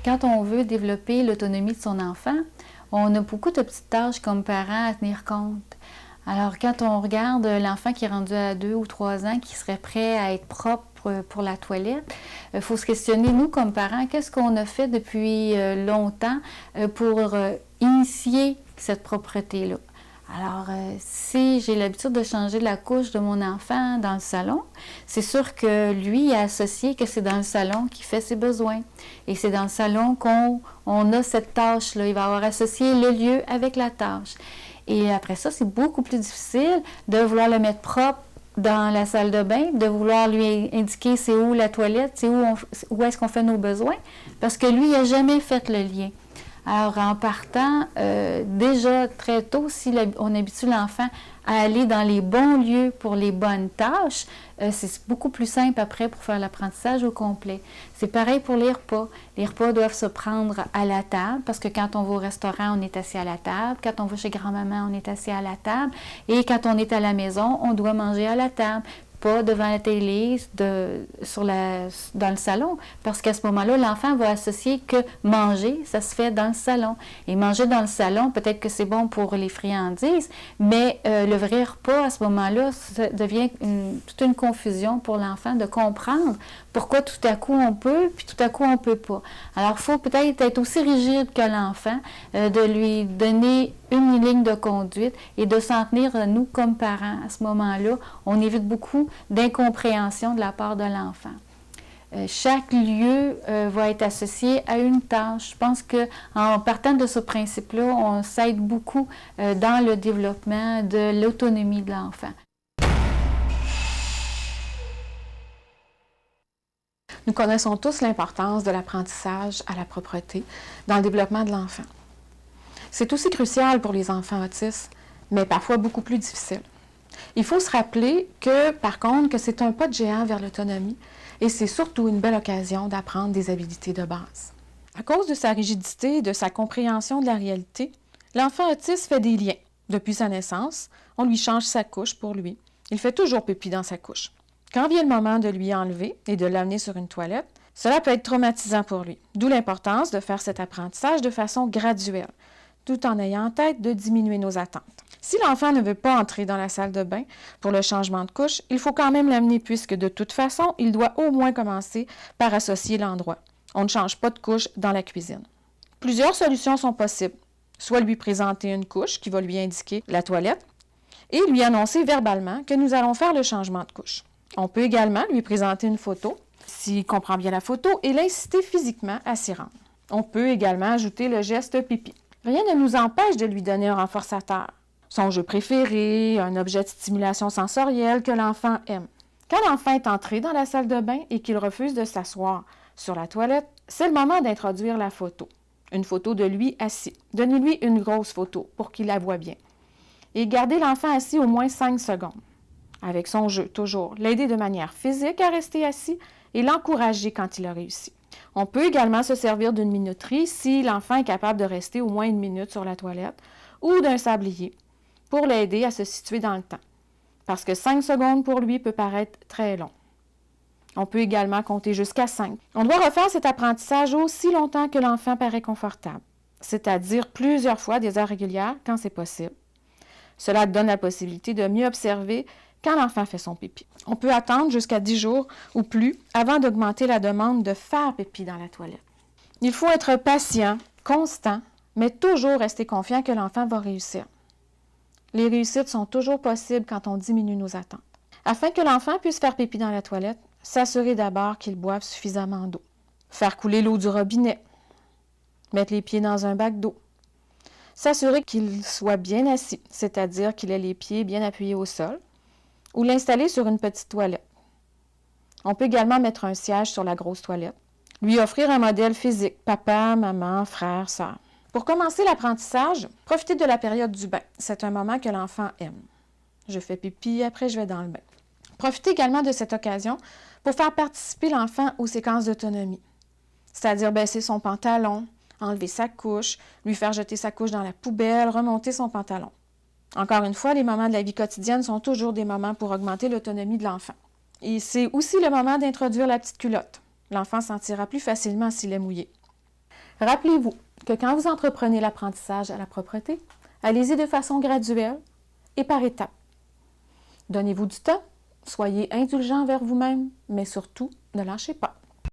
Quand on veut développer l'autonomie de son enfant, on a beaucoup de petites tâches comme parents à tenir compte. Alors, quand on regarde l'enfant qui est rendu à 2 ou 3 ans, qui serait prêt à être propre pour la toilette, il faut se questionner, nous, comme parents, qu'est-ce qu'on a fait depuis longtemps pour initier cette propreté-là? Alors, si j'ai l'habitude de changer la couche de mon enfant dans le salon, c'est sûr que lui a associé que c'est dans le salon qu'il fait ses besoins. Et c'est dans le salon qu'on a cette tâche-là. Il va avoir associé le lieu avec la tâche. Et après ça, c'est beaucoup plus difficile de vouloir le mettre propre dans la salle de bain, de vouloir lui indiquer c'est où la toilette, c'est où est-ce qu'on fait nos besoins, parce que lui, il n'a jamais fait le lien. Alors, en partant, déjà très tôt, si on habitue l'enfant à aller dans les bons lieux pour les bonnes tâches, c'est beaucoup plus simple après pour faire l'apprentissage au complet. C'est pareil pour les repas. Les repas doivent se prendre à la table, parce que quand on va au restaurant, on est assis à la table. Quand on va chez grand-maman, on est assis à la table. Et quand on est à la maison, on doit manger à la table. Pas devant la télé, dans le salon, parce qu'à ce moment-là, l'enfant va associer que manger, ça se fait dans le salon. Et manger dans le salon, peut-être que c'est bon pour les friandises, mais le vrai repas, à ce moment-là, ça devient toute une confusion pour l'enfant de comprendre pourquoi tout à coup on peut, puis tout à coup on ne peut pas. Alors, il faut peut-être être aussi rigide que l'enfant, de lui donner une ligne de conduite et de s'en tenir, nous, comme parents. À ce moment-là, on évite beaucoup d'incompréhension de la part de l'enfant. Chaque lieu va être associé à une tâche. Je pense qu'en partant de ce principe-là, on s'aide beaucoup dans le développement de l'autonomie de l'enfant. Nous connaissons tous l'importance de l'apprentissage à la propreté dans le développement de l'enfant. C'est aussi crucial pour les enfants autistes, mais parfois beaucoup plus difficile. Il faut se rappeler que, par contre, que c'est un pas de géant vers l'autonomie et c'est surtout une belle occasion d'apprendre des habiletés de base. À cause de sa rigidité et de sa compréhension de la réalité, l'enfant autiste fait des liens. Depuis sa naissance, on lui change sa couche pour lui. Il fait toujours pipi dans sa couche. Quand vient le moment de lui enlever et de l'amener sur une toilette, cela peut être traumatisant pour lui, d'où l'importance de faire cet apprentissage de façon graduelle, tout en ayant en tête de diminuer nos attentes. Si l'enfant ne veut pas entrer dans la salle de bain pour le changement de couche, il faut quand même l'amener puisque de toute façon, il doit au moins commencer par associer l'endroit. On ne change pas de couche dans la cuisine. Plusieurs solutions sont possibles. Soit lui présenter une couche qui va lui indiquer la toilette et lui annoncer verbalement que nous allons faire le changement de couche. On peut également lui présenter une photo, s'il comprend bien la photo, et l'inciter physiquement à s'y rendre. On peut également ajouter le geste pipi. Rien ne nous empêche de lui donner un renforçateur, son jeu préféré, un objet de stimulation sensorielle que l'enfant aime. Quand l'enfant est entré dans la salle de bain et qu'il refuse de s'asseoir sur la toilette, c'est le moment d'introduire la photo. Une photo de lui assis. Donnez-lui une grosse photo pour qu'il la voie bien. Et gardez l'enfant assis au moins 5 secondes. Avec son jeu, toujours, l'aider de manière physique à rester assis et l'encourager quand il a réussi. On peut également se servir d'une minuterie si l'enfant est capable de rester au moins 1 minute sur la toilette ou d'un sablier pour l'aider à se situer dans le temps, parce que 5 secondes pour lui peut paraître très long. On peut également compter jusqu'à 5. On doit refaire cet apprentissage aussi longtemps que l'enfant paraît confortable, c'est-à-dire plusieurs fois des heures régulières quand c'est possible. Cela donne la possibilité de mieux observer quand l'enfant fait son pipi. On peut attendre jusqu'à 10 jours ou plus avant d'augmenter la demande de faire pipi dans la toilette. Il faut être patient, constant, mais toujours rester confiant que l'enfant va réussir. Les réussites sont toujours possibles quand on diminue nos attentes. Afin que l'enfant puisse faire pipi dans la toilette, s'assurer d'abord qu'il boive suffisamment d'eau. Faire couler l'eau du robinet. Mettre les pieds dans un bac d'eau. S'assurer qu'il soit bien assis, c'est-à-dire qu'il ait les pieds bien appuyés au sol, ou l'installer sur une petite toilette. On peut également mettre un siège sur la grosse toilette. Lui offrir un modèle physique, papa, maman, frère, sœur. Pour commencer l'apprentissage, profitez de la période du bain. C'est un moment que l'enfant aime. Je fais pipi, après je vais dans le bain. Profitez également de cette occasion pour faire participer l'enfant aux séquences d'autonomie, c'est-à-dire baisser son pantalon, enlever sa couche, lui faire jeter sa couche dans la poubelle, remonter son pantalon. Encore une fois, les moments de la vie quotidienne sont toujours des moments pour augmenter l'autonomie de l'enfant. Et c'est aussi le moment d'introduire la petite culotte. L'enfant sentira plus facilement s'il est mouillé. Rappelez-vous que quand vous entreprenez l'apprentissage à la propreté, allez-y de façon graduelle et par étapes. Donnez-vous du temps, soyez indulgent envers vous-même, mais surtout, ne lâchez pas.